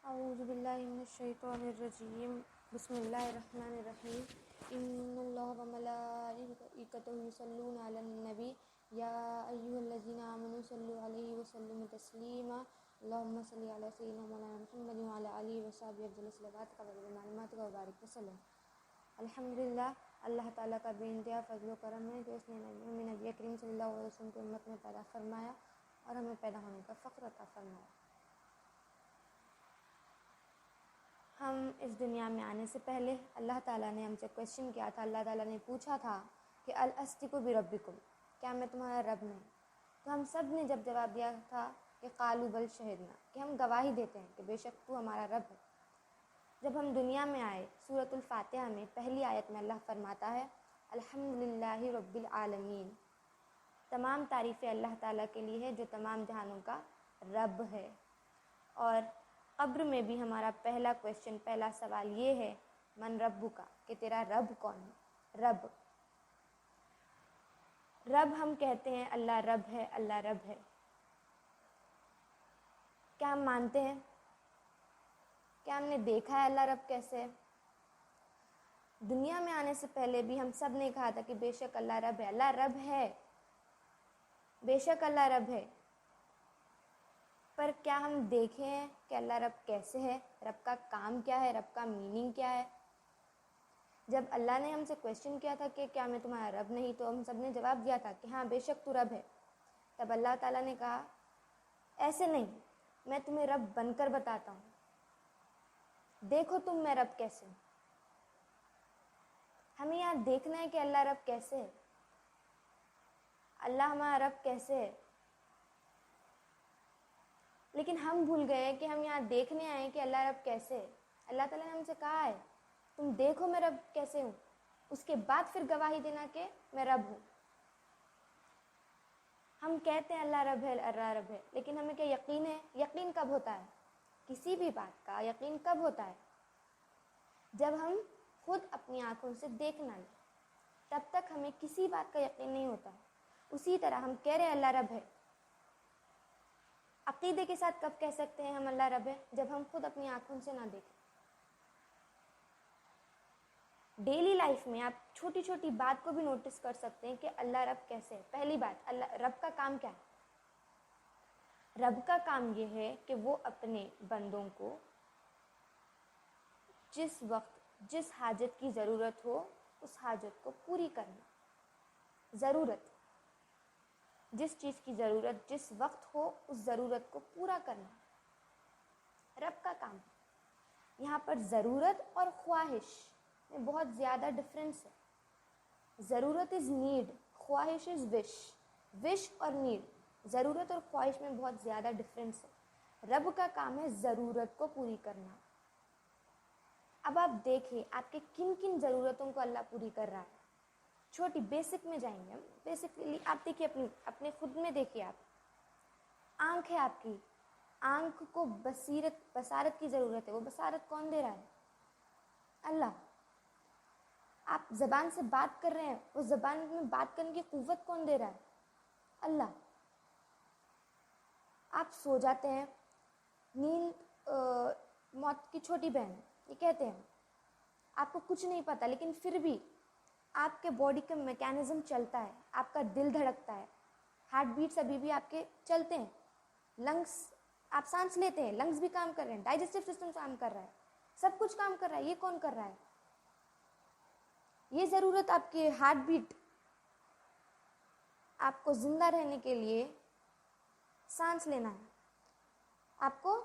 اعوذ باللہ من الشیطان الرجیم بسم اللہ الرحمن الرحیم ان اللہ وملائکتہ یصلون علی النبی یا ایھا الذین آمنوا صلوا علیہ وسلموا تسلیما اللہم صل علی سیدنا مولانا محمد وعلی آلہ وصحبہ افضل الصلوات والسلامات وبارک وسلم۔ الحمدللہ، اللہ تعالیٰ کا بے انتہا فضل و کرم ہے جو اس نے ہمیں نبی کریم صلی اللہ علیہ وسلم کی امت میں پیدا فرمایا اور ہمیں پیدا ہونے کا فخر عطا فرمایا۔ ہم اس دنیا میں آنے سے پہلے اللہ تعالیٰ نے ہم سے کویشچن کیا تھا، اللہ تعالیٰ نے پوچھا تھا کہ الاسطق بربکم، کیا میں تمہارا رب نہیں؟ تو ہم سب نے جب جواب دیا تھا کہ قالوا بل شہدنا، کہ ہم گواہی دیتے ہیں کہ بے شک تو ہمارا رب ہے۔ جب ہم دنیا میں آئے، سورۃ الفاتحہ میں پہلی آیت میں اللہ فرماتا ہے الحمدللہ رب العالمین، تمام تعریفیں اللہ تعالیٰ کے لیے ہے جو تمام جہانوں کا رب ہے۔ اور قبر میں بھی ہمارا پہلا کویشچن، پہلا سوال یہ ہے من ربک کا، کہ تیرا رب کون ہے؟ رب ہم کہتے ہیں اللہ رب ہے، اللہ رب ہے۔ کیا ہم مانتے ہیں؟ کیا ہم نے دیکھا ہے اللہ رب کیسے ہے؟ دنیا میں آنے سے پہلے بھی ہم سب نے کہا تھا کہ بے شک اللہ رب ہے، اللہ رب ہے، بے شک اللہ رب ہے۔ پر کیا ہم دیکھیں ہیں کہ اللہ رب کیسے ہے، رب کا کام کیا ہے، رب کا میننگ کیا ہے؟ جب اللہ نے ہم سے کویشچن کیا تھا کہ کیا میں تمہارا رب نہیں، تو ہم سب نے جواب دیا تھا کہ ہاں بے شک تو رب ہے۔ تب اللہ تعالیٰ نے کہا ایسے نہیں، میں تمہیں رب بن کر بتاتا ہوں، دیکھو تم میں رب کیسے ہوں۔ ہمیں یہاں دیکھنا ہے کہ اللہ رب کیسے ہے، اللہ ہمارا رب کیسے ہے۔ لیکن ہم بھول گئے ہیں کہ ہم یہاں دیکھنے آئے ہیں کہ اللہ رب کیسے ہے۔ اللہ تعالیٰ نے ہم سے کہا ہے تم دیکھو میں رب کیسے ہوں، اس کے بعد پھر گواہی دینا کہ میں رب ہوں۔ ہم کہتے ہیں اللہ رب ہے، اللہ رب ہے، لیکن ہمیں کیا یقین ہے؟ یقین کب ہوتا ہے؟ کسی بھی بات کا یقین کب ہوتا ہے؟ جب ہم خود اپنی آنکھوں سے دیکھ نہ لیں، تب تک ہمیں کسی بات کا یقین نہیں ہوتا۔ اسی طرح ہم کہہ رہے ہیں اللہ رب ہے، عقیدے کے ساتھ کب کہہ سکتے ہیں ہم اللہ رب ہے؟ جب ہم خود اپنی آنکھوں سے نہ دیکھیں۔ ڈیلی لائف میں آپ چھوٹی چھوٹی بات کو بھی نوٹس کر سکتے ہیں کہ اللہ رب کیسے ہے۔ پہلی بات، اللہ رب کا کام کیا ہے؟ رب کا کام یہ ہے کہ وہ اپنے بندوں کو جس وقت جس حاجت کی ضرورت ہو اس حاجت کو پوری کرنا۔ ضرورت، جس چیز کی ضرورت جس وقت ہو اس ضرورت کو پورا کرنا رب کا کام ہے۔ یہاں پر ضرورت اور خواہش میں بہت زیادہ ڈفرینس ہے۔ ضرورت از نیڈ، خواہش از وش، وش اور نیڈ، ضرورت اور خواہش میں بہت زیادہ ڈفرینس ہے۔ رب کا کام ہے ضرورت کو پوری کرنا۔ اب آپ دیکھیں آپ کے کن کن ضرورتوں کو اللہ پوری کر رہا ہے۔ چھوٹی بیسک میں جائیں گے ہم، بیسکلی آپ دیکھیے اپنے خود میں دیکھیے، آپ آنکھ ہے، آپ کی آنکھ کو بصارت کی ضرورت ہے، وہ بصارت کون دے رہا ہے؟ اللہ۔ آپ زبان سے بات کر رہے ہیں، وہ زبان میں بات کرنے کی قوت کون دے رہا ہے؟ اللہ۔ آپ سو جاتے ہیں، نیند موت کی چھوٹی بہن ہے، یہ کہتے ہیں آپ کو کچھ نہیں پتا، لیکن پھر بھی آپ کے باڈی کا میکینزم چلتا ہے، آپ کا دل دھڑکتا ہے، ہارٹ بیٹس ابھی بھی آپ کے چلتے ہیں، لنگس، آپ سانس لیتے ہیں، لنگس بھی کام کر رہے ہیں، ڈائجسٹو سسٹم کام کر رہا ہے، سب کچھ کام کر رہا ہے۔ یہ کون کر رہا ہے؟ یہ ضرورت آپ کے ہارٹ بیٹ، آپ کو زندہ رہنے کے لیے سانس لینا ہے، آپ کو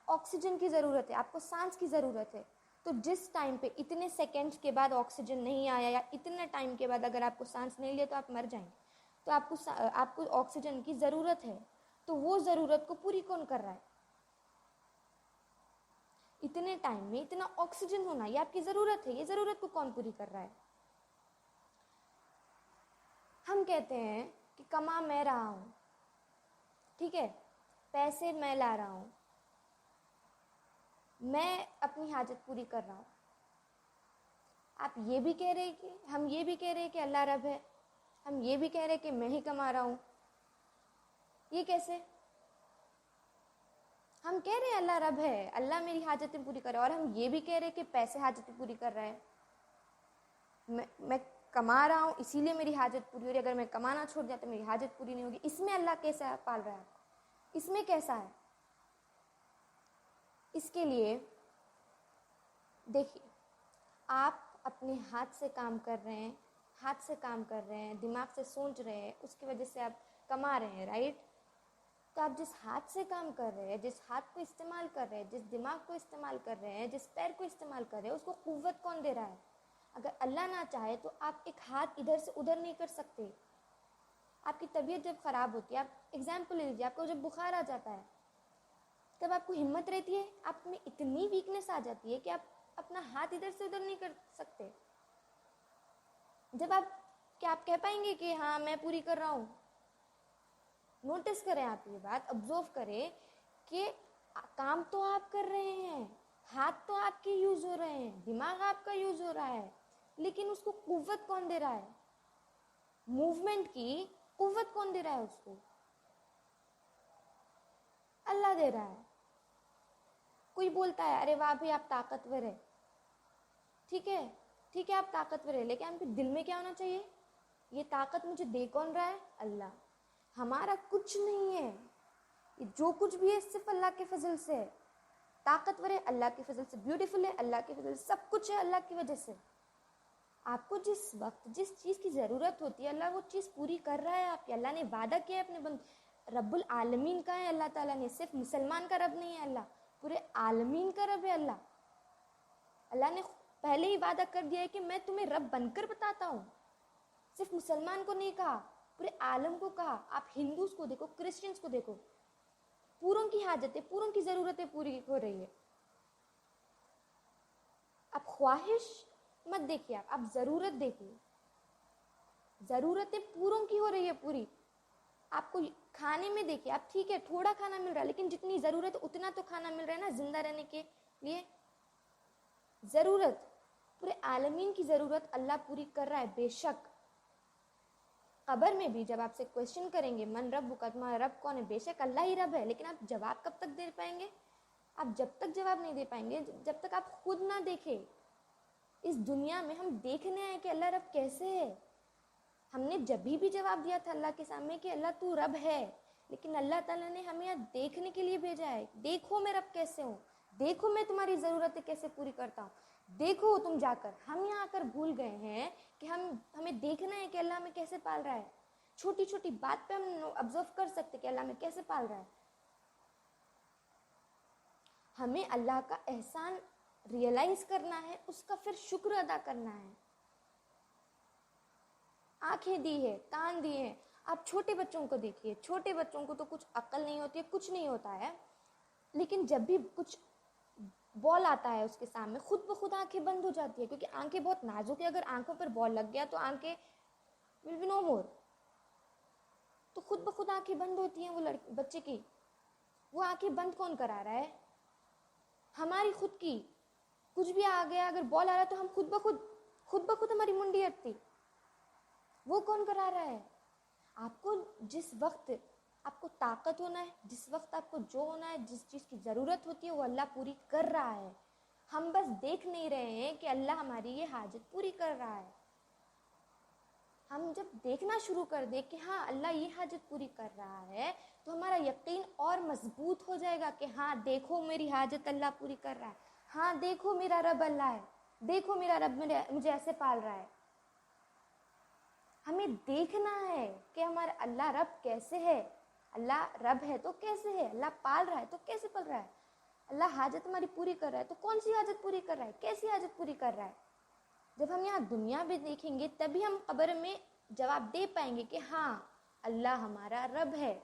آکسیجن کی ضرورت ہے، آپ کو سانس کی ضرورت ہے۔ تو جس ٹائم پہ اتنے سیکنڈ کے بعد آکسیجن نہیں آیا یا اتنے ٹائم کے بعد اگر آپ کو سانس نہیں لیا تو آپ مر جائیں گے۔ تو آپ کو آکسیجن کی ضرورت ہے، تو وہ ضرورت کو پوری کون کر رہا ہے؟ اتنے ٹائم میں اتنا آکسیجن ہونا یہ آپ کی ضرورت ہے، یہ ضرورت کو کون پوری کر رہا ہے؟ ہم کہتے ہیں کہ کما میں رہا ہوں، ٹھیک ہے، پیسے میں لا رہا ہوں، میں اپنی حاجت پوری کر رہا ہوں۔ آپ یہ بھی کہہ رہے کہ ہم یہ بھی کہہ رہے کہ اللہ رب ہے، ہم یہ بھی کہہ رہے کہ میں ہی کما رہا ہوں، یہ کیسے؟ ہم کہہ رہے ہیں اللہ رب ہے, اللہ میری حاجتیں پوری کر رہا ہے, اور ہم یہ بھی کہہ رہے ہیں کہ پیسے حاجتیں پوری کر رہا ہے, میں کما رہا ہوں اسی لیے میری حاجت پوری ہو رہی ہے, اگر میں کمانا چھوڑ دیا تو میری حاجت پوری نہیں ہوگی. اس میں اللہ کیسا پال رہا ہے, اس میں کیسا ہے؟ اس کے لیے دیکھیے, آپ اپنے ہاتھ سے کام کر رہے ہیں, ہاتھ سے کام کر رہے ہیں, دماغ سے سوچ رہے ہیں, اس کی وجہ سے آپ کما رہے ہیں, رائٹ؟ تو آپ جس ہاتھ سے کام کر رہے ہیں, جس ہاتھ کو استعمال کر رہے ہیں, جس دماغ کو استعمال کر رہے ہیں, جس پیر کو استعمال کر رہے ہیں, اس کو قوت کون دے رہا ہے؟ اگر اللہ نہ چاہے تو آپ ایک ہاتھ ادھر سے ادھر نہیں کر سکتے. آپ کی طبیعت جب خراب ہوتی ہے, آپ ایگزامپل لے لیجیے, آپ کو جب بخار آ جاتا ہے, تب آپ کو ہمت رہتی ہے, آپ میں اتنی ویکنس آ جاتی ہے کہ آپ اپنا ہاتھ ادھر سے ادھر نہیں کر سکتے. جب آپ کہہ پائیں گے کہ ہاں میں پوری کر رہا ہوں؟ نوٹس کریں, آپ یہ بات آبزرو کریں کہ کام تو آپ کر رہے ہیں, ہاتھ تو آپ کے یوز ہو رہے ہیں, دماغ آپ کا یوز ہو رہا ہے, لیکن اس کو قوت کون دے رہا ہے؟ موومنٹ کی قوت کون دے رہا ہے؟ اس کو اللہ دے رہا ہے. کوئی بولتا ہے ارے واہ بھائی آپ طاقتور ہے, ٹھیک ہے آپ طاقتور ہے, لیکن آپ کے دل میں کیا ہونا چاہیے؟ یہ طاقت مجھے دے کون رہا ہے؟ اللہ. ہمارا کچھ نہیں ہے, جو کچھ بھی ہے صرف اللہ کے فضل سے ہے. طاقتور ہے اللہ کے فضل سے, بیوٹیفل ہے اللہ کے فضل سے, سب کچھ ہے اللہ کی وجہ سے. آپ کو جس وقت جس چیز کی ضرورت ہوتی ہے اللہ وہ چیز پوری کر رہا ہے آپ کی. اللہ نے وعدہ کیا ہے اپنے رب العالمین کا ہے اللہ تعالیٰ نے, صرف مسلمان کا رب نہیں ہے اللہ, پورے عالمین کا رب ہے اللہ. اللہ نے پہلے ہی وعدہ کر دیا ہے کہ میں تمہیں رب بن کر بتاتا ہوں. صرف مسلمان کو نہیں کہا, پورے عالم کو کہا. آپ ہندوز کو دیکھو, کرسچنس کو دیکھو, پوروں کی حاجتیں, پوروں کی ضرورتیں پوری ہو رہی ہے. آپ خواہش مت دیکھیے, آپ ضرورت دیکھیے. ضرورتیں پوروں کی ہو رہی ہے پوری. آپ کو کھانے میں دیکھیے, آپ ٹھیک ہے تھوڑا کھانا مل رہا ہے, لیکن جتنی ضرورت اتنا تو کھانا مل رہا ہے نا زندہ رہنے کے لیے. ضرورت, پورے عالمین کی ضرورت اللہ پوری کر رہا ہے بے شک. قبر میں بھی جب آپ سے کوشچن کریں گے من رب کا, تمہارا رب کون ہے, بے شک اللہ ہی رب ہے, لیکن آپ جواب کب تک دے پائیں گے؟ آپ جب تک جواب نہیں دے پائیں گے جب تک آپ خود نہ دیکھیں. اس دنیا میں ہم دیکھنے آئے کہ اللہ رب کیسے ہے. ہم نے جب بھی جواب دیا تھا اللہ کے سامنے کہ اللہ تو رب ہے, لیکن اللہ تعالیٰ نے ہمیں یہاں دیکھنے کے لیے بھیجا ہے. دیکھو میں رب کیسے ہوں, دیکھو میں تمہاری ضرورتیں کیسے پوری کرتا ہوں, دیکھو تم جا کر. ہم یہاں آ کر بھول گئے ہیں کہ ہمیں دیکھنا ہے کہ اللہ ہمیں کیسے پال رہا ہے. چھوٹی چھوٹی بات پہ ہم آبزرو کر سکتے کہ اللہ ہمیں کیسے پال رہا ہے. ہمیں اللہ کا احسان ریئلائز کرنا ہے, اس کا پھر شکر ادا کرنا ہے. آنکھیں دی ہے, کان دیے ہیں. آپ چھوٹے بچوں کو دیکھیے, چھوٹے بچوں کو تو کچھ عقل نہیں ہوتی ہے, کچھ نہیں ہوتا ہے, لیکن جب بھی کچھ بال آتا ہے اس کے سامنے خود بخود آنکھیں بند ہو جاتی ہے, کیونکہ آنکھیں بہت نازک ہے. اگر آنکھوں پر بال لگ گیا تو آنکھیں ول بی نو مور. تو خود بخود آنکھیں بند ہوتی ہیں وہ بچے کی. وہ آنکھیں بند کون کرا رہا ہے؟ ہماری خود کی. کچھ بھی آ گیا, اگر بال آ رہا ہے تو ہم خود بخود ہماری منڈی ہٹتی. وہ کون کرا رہا ہے؟ آپ کو جس وقت آپ کو طاقت ہونا ہے, جس وقت آپ کو جو ہونا ہے, جس چیز کی ضرورت ہوتی ہے وہ اللہ پوری کر رہا ہے. ہم بس دیکھ نہیں رہے ہیں کہ اللہ ہماری یہ حاجت پوری کر رہا ہے. ہم جب دیکھنا شروع کر دیں کہ ہاں اللہ یہ حاجت پوری کر رہا ہے, تو ہمارا یقین اور مضبوط ہو جائے گا کہ ہاں دیکھو میری حاجت اللہ پوری کر رہا ہے. ہاں دیکھو میرا رب اللہ ہے, دیکھو میرا رب مجھے ایسے پال رہا ہے. ہمیں دیکھنا ہے کہ ہمارا اللہ رب کیسے ہے. اللہ رب ہے تو کیسے ہے, اللہ پال رہا ہے تو کیسے پال رہا ہے, اللہ حاجت ہماری پوری کر رہا ہے تو کون سی حاجت پوری کر رہا ہے, کیسی حاجت پوری کر رہا ہے. جب ہم یہاں دنیا میں دیکھیں گے تبھی ہم قبر میں جواب دے پائیں گے کہ ہاں اللہ ہمارا رب ہے.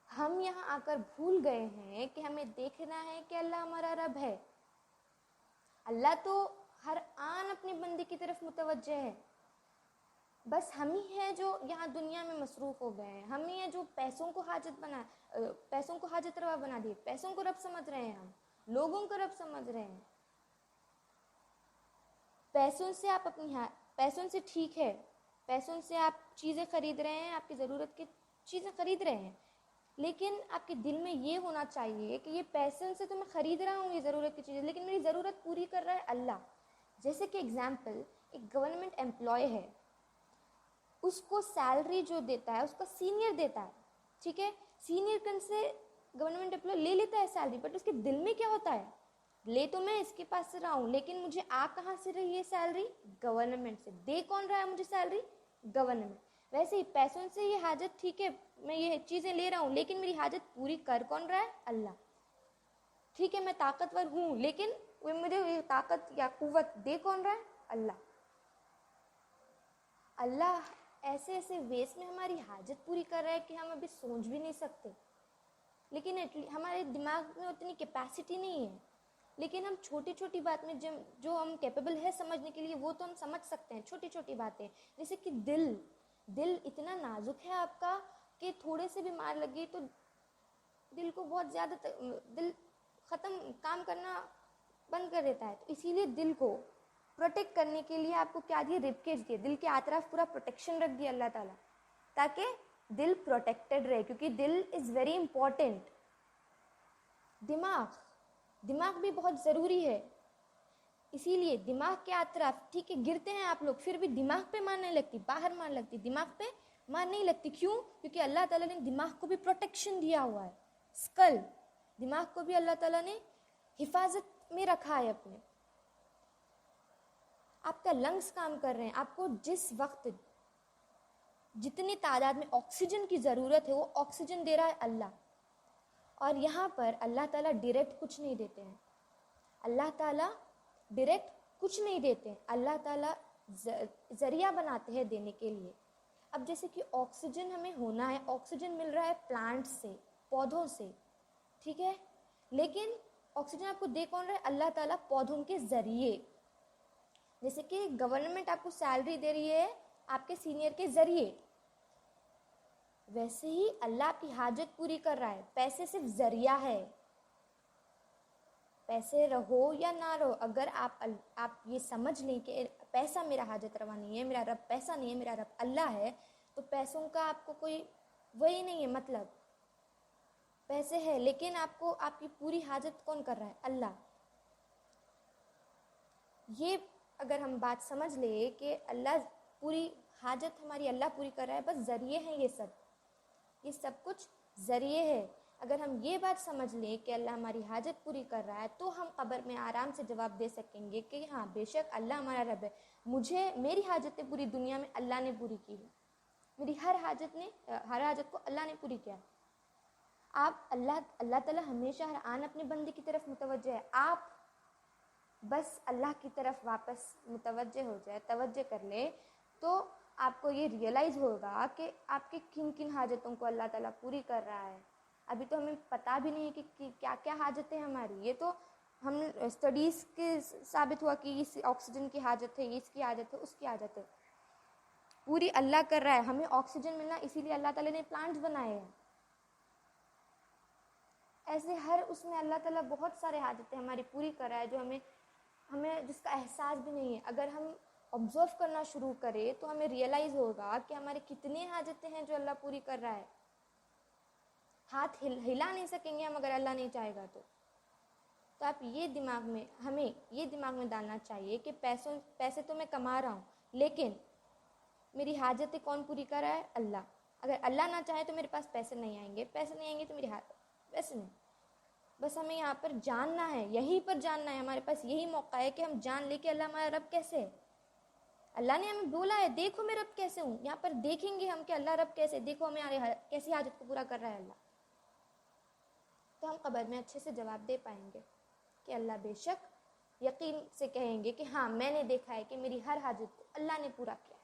ہم یہاں آ کر بھول گئے ہیں کہ ہمیں دیکھنا ہے کہ اللہ ہمارا رب ہے. اللہ تو ہر آن اپنی بندی کی طرف متوجہ ہے. بس ہم ہی ہیں جو یہاں دنیا میں مصروف ہو گئے ہیں. ہم ہی ہیں جو پیسوں کو حاجت روا بنا دیے, پیسوں کو رب سمجھ رہے ہیں, ہم لوگوں کو رب سمجھ رہے ہیں. پیسوں سے ٹھیک ہے, پیسوں سے آپ چیزیں خرید رہے ہیں, آپ کی ضرورت کی چیزیں خرید رہے ہیں, لیکن آپ کے دل میں یہ ہونا چاہیے کہ یہ پیسے سے تو میں خرید رہا ہوں یہ ضرورت کی چیزیں، لیکن میری ضرورت پوری کر رہا ہے اللہ. جیسے کہ اگزامپل، ایک گورنمنٹ امپلائی ہے، اس کو سیلری جو دیتا ہے اس کا سینئر دیتا ہے، ٹھیک ہے. سینئر کن سے گورنمنٹ امپلائی لے لیتا ہے سیلری، بٹ اس کے دل میں کیا ہوتا ہے؟ لے تو میں اس کے پاس سے رہا ہوں، لیکن مجھے آ کہاں سے رہی ہے سیلری؟ گورنمنٹ سے. دے کون رہا ہے مجھے سیلری؟ گورنمنٹ. ویسے ہی پیسوں سے یہ حاجت، ٹھیک ہے میں یہ چیزیں لے رہا ہوں، لیکن میری حاجت پوری کر کون رہا ہے؟ اللہ. ٹھیک ہے میں طاقتور ہوں، لیکن مجھے یہ طاقت یا قوت دے کون رہا ہے؟ اللہ. اللہ ایسے ایسے ویز میں ہماری حاجت پوری کر رہا ہے کہ ہم ابھی سوچ بھی نہیں سکتے، لیکن ہمارے دماغ میں اتنی کیپیسٹی نہیں ہے. لیکن ہم چھوٹی چھوٹی بات میں جو ہم کیپیبل ہے سمجھنے کے لیے، وہ تو ہم سمجھ سکتے ہیں. چھوٹی چھوٹی باتیں جیسے کہ دل اتنا نازک ہے آپ کا کہ تھوڑے سے بیمار لگی تو دل کو بہت زیادہ دل ختم کام کرنا بند کر دیتا ہے. تو اسی لیے دل کو پروٹیکٹ کرنے کے لیے آپ کو کیا دیا؟ رب کیج دیا. دل کے اطراف پورا پروٹیکشن رکھ دیا اللہ تعالیٰ، تاکہ دل پروٹیکٹڈ رہے، کیونکہ دل از ویری امپورٹنٹ. دماغ بھی بہت ضروری ہے. اسی لیے دماغ کے اطراف، ٹھیک ہے گرتے ہیں آپ لوگ، پھر بھی دماغ پہ مار نہیں لگتی، باہر مار لگتی، دماغ پہ مار نہیں لگتی. کیوں؟ کیونکہ اللہ تعالیٰ نے دماغ کو بھی پروٹیکشن دیا ہوا ہے. اسکل، دماغ کو بھی اللہ تعالیٰ نے حفاظت میں رکھا ہے اپنے. آپ کا لنگس کام کر رہے ہیں، آپ کو جس وقت جتنی تعداد میں آکسیجن کی ضرورت ہے وہ آکسیجن دے رہا ہے اللہ. اور یہاں پر اللہ تعالیٰ ڈائریکٹ کچھ نہیں دیتے ہیں. اللہ تعالیٰ ڈائریکٹ کچھ نہیں دیتے ہیں، اللہ تعالیٰ ذریعہ بناتے ہیں دینے کے لیے. اب جیسے کہ آکسیجن ہمیں ہونا ہے، آکسیجن مل رہا ہے پلانٹ سے، پودوں سے، ٹھیک ہے. لیکن آکسیجن آپ کو دے کون رہا ہے؟ اللہ تعالیٰ پودوں کے ذریعے. جیسے کہ گورنمنٹ آپ کو سیلری دے رہی ہے آپ کے سینئر کے ذریعے، ویسے ہی اللہ آپ کی حاجت پوری کر رہا ہے. پیسے صرف ذریعہ ہے. پیسے رہو یا نہ رہو، اگر آپ یہ سمجھ لیں کہ پیسہ میرا حاجت روا نہیں ہے، میرا رب پیسہ نہیں ہے، میرا رب اللہ ہے، تو پیسوں کا آپ کو کوئی وہی نہیں ہے. مطلب پیسے ہے، لیکن آپ کو آپ کی پوری حاجت کون کر رہا ہے؟ اللہ. یہ اگر ہم بات سمجھ لیں کہ اللہ پوری حاجت ہماری اللہ پوری کر رہا ہے، بس ذریعے ہیں یہ سب کچھ ذریعے ہے. اگر ہم یہ بات سمجھ لیں کہ اللہ ہماری حاجت پوری کر رہا ہے، تو ہم قبر میں آرام سے جواب دے سکیں گے کہ ہاں بے شک اللہ ہمارا رب ہے. میری حاجتیں پوری دنیا میں اللہ نے پوری کی ہے. میری ہر حاجت کو اللہ نے پوری کیا. اللہ تعالیٰ ہمیشہ ہر آن اپنے بندے کی طرف متوجہ ہے. آپ بس اللہ کی طرف واپس متوجہ ہو جائے، توجہ کر لے، تو آپ کو یہ ریئلائز ہوگا کہ آپ کی کن کن حاجتوں کو اللہ تعالیٰ پوری کر رہا ہے. ابھی تو ہمیں پتہ بھی نہیں کہ کیا کیا حاجتیں ہماری. یہ تو ہم اسٹڈیز کے ثابت ہوا کہ اس آکسیجن کی حاجت ہے، اس کی حاجت ہے، اس کی حاجت ہے. پوری اللہ کر رہا ہے. ہمیں آکسیجن ملنا اسی لیے اللہ تعالیٰ نے پلانٹس بنائے ہیں. ایسے ہر اس میں اللہ تعالیٰ بہت سارے حاجتیں ہماری پوری کر رہا ہے، جو ہمیں جس کا احساس بھی نہیں ہے. اگر ہم آبزرو کرنا شروع کریں تو ہمیں ریئلائز ہوگا کہ ہماری کتنی حاجتیں ہیں جو اللہ پوری کر رہا ہے. ہاتھ ہلا نہیں سکیں گے ہم اگر اللہ نہیں چاہے گا. تو آپ ہمیں یہ دماغ میں ڈالنا چاہیے کہ پیسے تو میں کما رہا ہوں، لیکن میری حاجتیں کون پوری کر رہا ہے؟ اللہ. اگر اللہ نہ چاہے تو میرے پاس پیسے نہیں آئیں گے تو میری پیسے نہیں. بس ہمیں یہاں پر جاننا ہے، یہیں پر جاننا ہے. ہمارے پاس یہی موقع ہے کہ ہم جان لیں کہ اللہ ہمارا رب کیسے ہے. اللہ نے ہمیں بولا ہے دیکھو میں رب کیسے ہوں. یہاں پر دیکھیں گے ہم کہ اللہ رب کیسے، دیکھو ہمیں کیسی حاجت کو پورا کر رہا ہے اللہ. تو ہم قبر میں اچھے سے جواب دے پائیں گے کہ اللہ بے شک، یقین سے کہیں گے کہ ہاں میں نے دیکھا ہے کہ میری ہر حاجت کو اللہ نے پورا کیا ہے.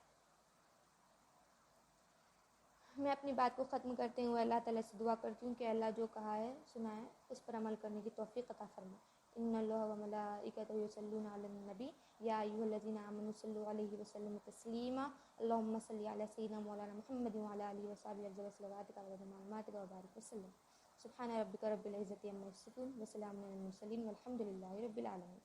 میں اپنی بات کو ختم کرتے ہوئے اللہ تعالیٰ سے دعا کرتی ہوں کہ اللہ جو کہا ہے سنا ہے اس پر عمل کرنے کی توفیق عطا فرمائے. ان اللہ و ملائکتہ یصلون علی النبی یا ایھا الذین آمنوا صلوا علیہ وسلم تسلیما. اللہم صل علی سیدنا مولانا محمد وعلی آلہ وصحبہ افضل صلواتک و معلوماتک وبارک وسلم. سبحان ربک رب العزۃ عما یصفون وسلام علی المرسلین والحمد للہ رب العالمین.